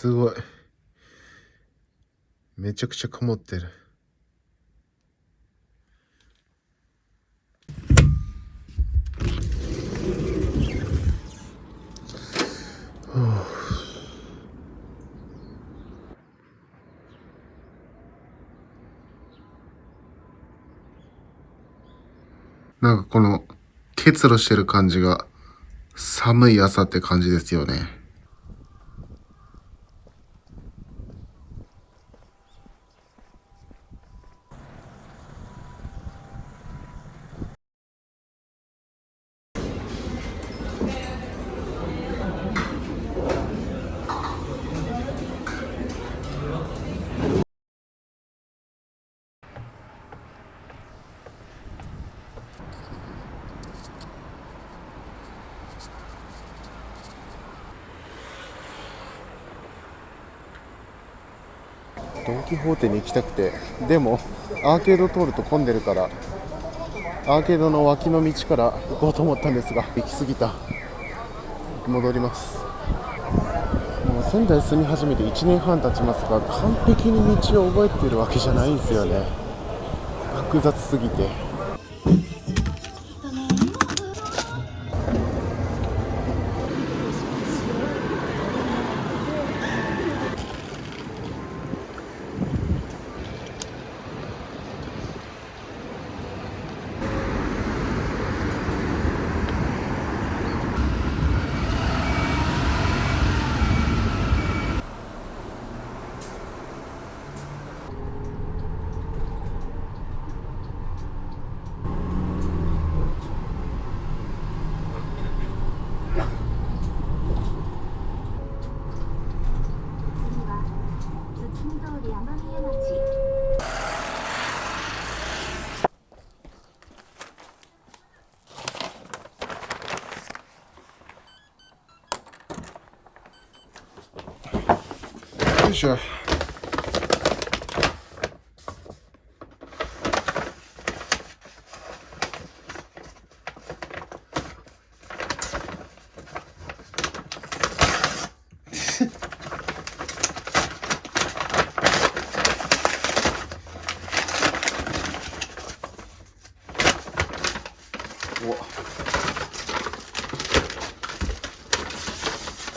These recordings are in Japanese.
すごい。めちゃくちゃ曇ってる。なんかこの結露してる感じが寒い朝って感じですよね。ドン・キホーテに行きたくて、でもアーケード通ると混んでるからアーケードの脇の道から行こうと思ったんですが、行き過ぎた。戻ります。もう仙台住み始めて1年半経ちますが、完璧に道を覚えているわけじゃないんですよね。複雑すぎて。よいしょ。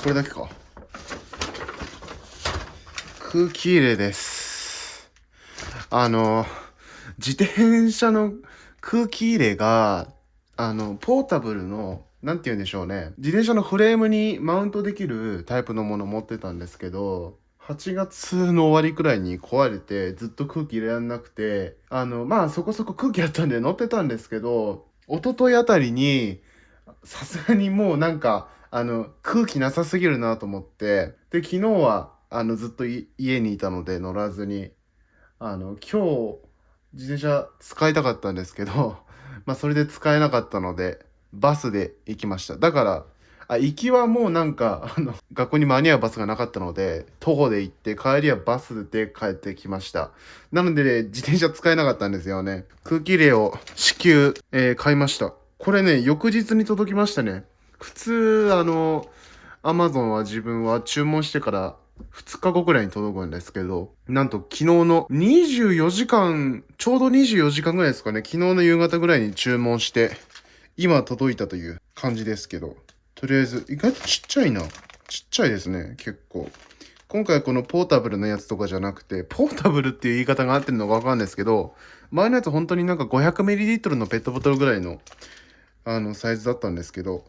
これだけか。空気入れです。自転車の空気入れが、ポータブルの、なんて言うんでしょうね。自転車のフレームにマウントできるタイプのものを持ってたんですけど、8月の終わりくらいに壊れて、ずっと空気入れられなくて、そこそこ空気あったんで乗ってたんですけど、一昨日あたりに、さすがにもうなんか、空気なさすぎるなと思って、で、昨日は、ずっと家にいたので乗らずに、今日、自転車使いたかったんですけど、それで使えなかったので、バスで行きました。だから、行きはもうなんか、学校に間に合うバスがなかったので、徒歩で行って、帰りはバスで帰ってきました。なので、ね、自転車使えなかったんですよね。空気入れを支給、買いました。これね、翌日に届きましたね。普通、アマゾンは自分は注文してから2日後くらいに届くんですけど、なんと昨日の24時間、ちょうど24時間ぐらいですかね、昨日の夕方ぐらいに注文して、今届いたという感じですけど、とりあえず、意外とちっちゃいな。ちっちゃいですね、結構。今回このポータブルのやつとかじゃなくて、ポータブルっていう言い方が合ってるのかわかんないですけど、前のやつ本当になんか 500ml のペットボトルぐらいのサイズだったんですけど、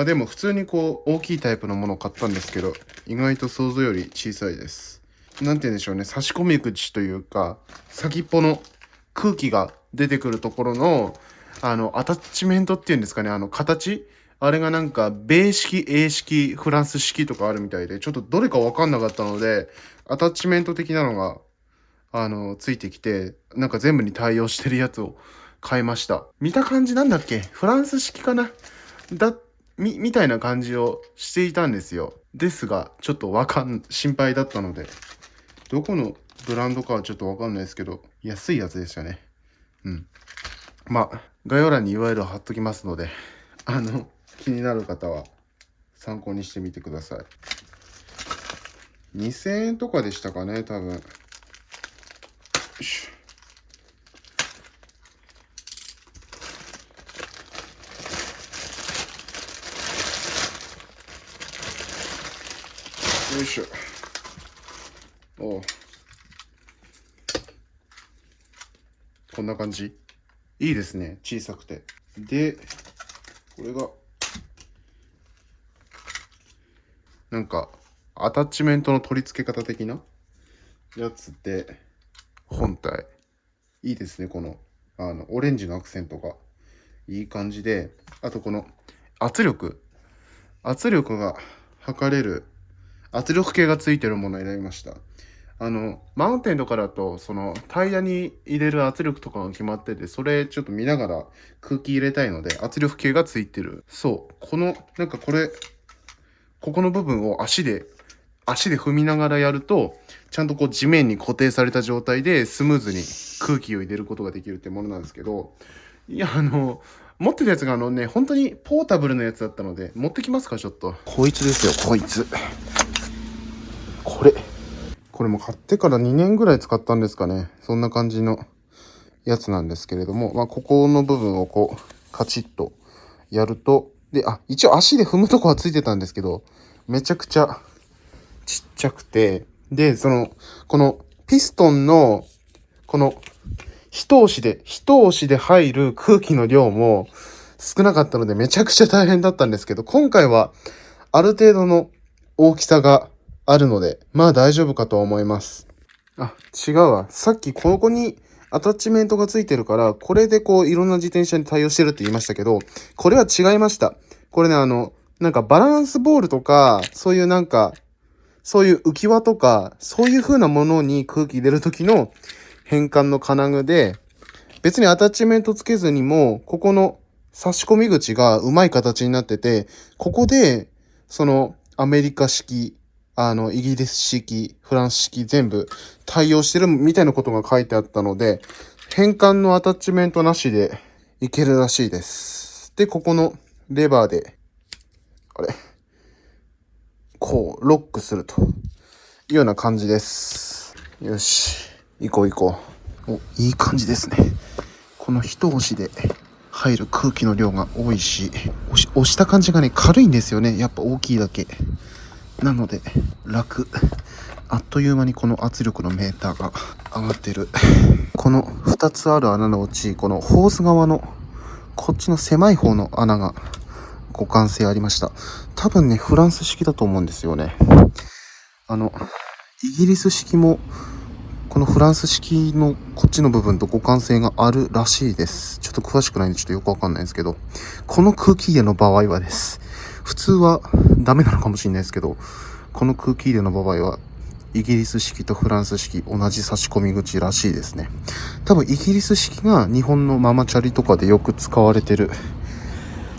でも普通にこう大きいタイプのものを買ったんですけど、意外と想像より小さいです。なんて言うんでしょうね、差し込み口というか、先っぽの空気が出てくるところの、アタッチメントっていうんですかね、形あれがなんか、米式、英式、フランス式とかあるみたいで、ちょっとどれかわかんなかったので、アタッチメント的なのが、ついてきて、なんか全部に対応してるやつを買いました。見た感じなんだっけ、フランス式かなみたいな感じをしていたんですよ。ですが、ちょっと心配だったので、どこのブランドかはちょっとわかんないですけど、安いやつでしたね。うん。概要欄に URL を貼っときますので、気になる方は参考にしてみてください。2000円とかでしたかね、多分。よいしょ。よいしょ。おう。こんな感じ。いいですね。小さくて。で、これが、なんか、アタッチメントの取り付け方的なやつで、本体。いいですね、この、オレンジのアクセントが。いい感じで、あとこの、圧力。圧力が測れる、圧力計がついてるものを選びました。マウンテンとかだと、タイヤに入れる圧力とかが決まってて、それちょっと見ながら空気入れたいので、圧力計がついてる。そう。なんかこれ、ここの部分を足で踏みながらやると、ちゃんとこう地面に固定された状態でスムーズに空気を入れることができるってものなんですけど、いや、持ってたやつが本当にポータブルのやつだったので、持ってきますか、ちょっと。こいつですよ、こいつ。これも買ってから2年ぐらい使ったんですかね。そんな感じのやつなんですけれども、まあ、ここの部分をこう、カチッとやると、で、一応足で踏むとこはついてたんですけど、めちゃくちゃちっちゃくて、で、このピストンの、この一押しで入る空気の量も少なかったのでめちゃくちゃ大変だったんですけど、今回はある程度の大きさがあるので、まあ大丈夫かと思います。違うわ。さっきここにアタッチメントがついてるから、これでこういろんな自転車に対応してるって言いましたけど、これは違いました。これね、なんかバランスボールとか、そういう浮き輪とか、そういう風なものに空気入れるときの変換の金具で、別にアタッチメントつけずにも、ここの差し込み口がうまい形になってて、ここで、アメリカ式、イギリス式、フランス式全部対応してるみたいなことが書いてあったので、変換のアタッチメントなしでいけるらしいです。で、ここのレバーで、こう、ロックするというような感じです。よし、行こう。いい感じですね。この一押しで入る空気の量が多いし、押した感じがね、軽いんですよね。やっぱ大きいだけ。なので、楽。あっという間にこの圧力のメーターが上がってる。この2つある穴のうち、このホース側の、こっちの狭い方の穴が互換性ありました。多分ね、フランス式だと思うんですよね。イギリス式も、このフランス式のこっちの部分と互換性があるらしいです。ちょっと詳しくないんでちょっとよくわかんないんですけど、この空気入れの場合はです。普通はダメなのかもしれないですけど、この空気入れの場合は、イギリス式とフランス式同じ差し込み口らしいですね。多分イギリス式が日本のママチャリとかでよく使われてる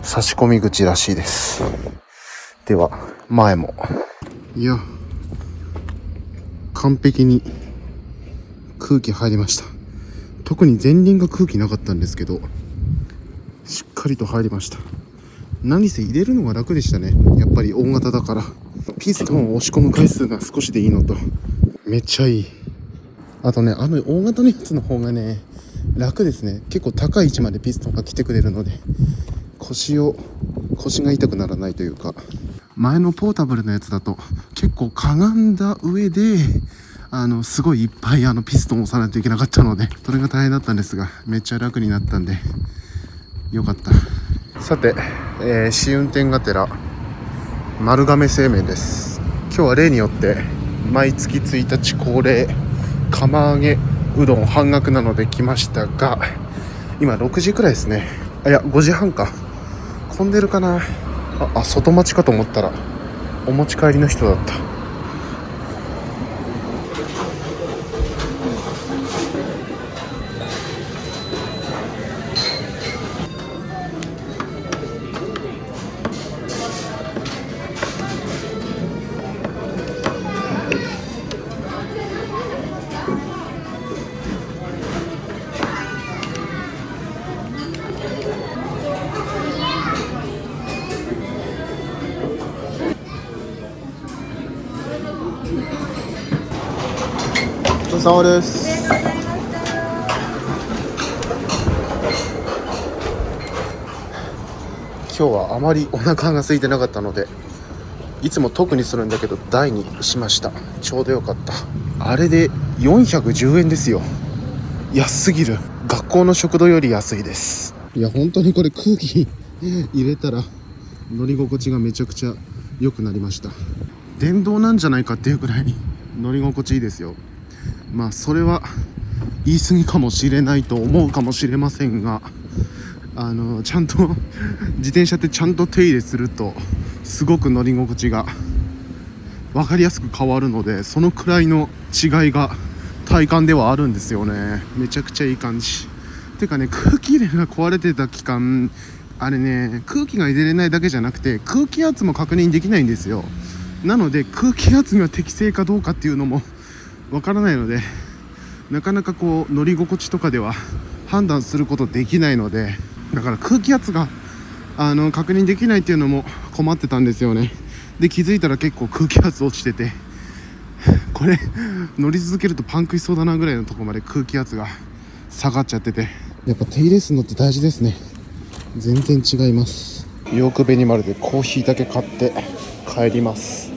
差し込み口らしいです。では、前も。いや、完璧に空気入りました。特に前輪が空気なかったんですけど、しっかりと入りました。何せ入れるのが楽でしたね。やっぱり大型だから。ピストンを押し込む回数が少しでいいのと、めっちゃいい。あとね、大型のやつの方がね、楽ですね。結構高い位置までピストンが来てくれるので、腰が痛くならないというか、前のポータブルのやつだと結構かがんだ上ですごいいっぱいピストンを押さないといけなかったので、それが大変だったんですが、めっちゃ楽になったんでよかった。さて、試運転がてら丸亀製麺です。今日は例によって毎月1日恒例釜揚げうどん半額なので来ましたが、今6時くらいですね。いや5時半か。混んでるかな。外待ちかと思ったらお持ち帰りの人だった。ちそうさまです。今日はあまりお腹が空いてなかったので、いつも特にするんだけど大にしました。ちょうどよかった。あれで410円ですよ。安すぎる。学校の食堂より安いです。いや本当にこれ空気入れたら乗り心地がめちゃくちゃ良くなりました。電動なんじゃないかっていうくらい乗り心地いいですよ。まあそれは言い過ぎかもしれないと思うかもしれませんが、ちゃんと自転車ってちゃんと手入れするとすごく乗り心地が分かりやすく変わるので、そのくらいの違いが体感ではあるんですよね。めちゃくちゃいい感じ。てかね、空気入れが壊れてた期間、あれね、空気が入れれないだけじゃなくて空気圧も確認できないんですよ。なので空気圧が適正かどうかっていうのもわからないので、なかなかこう乗り心地とかでは判断することできないので、だから空気圧が確認できないっていうのも困ってたんですよね。で気づいたら結構空気圧落ちてて、これ乗り続けるとパンクしそうだなぐらいのところまで空気圧が下がっちゃってて、やっぱ手入れするのって大事ですね。全然違います。ヨークベニマルでコーヒーだけ買って帰ります。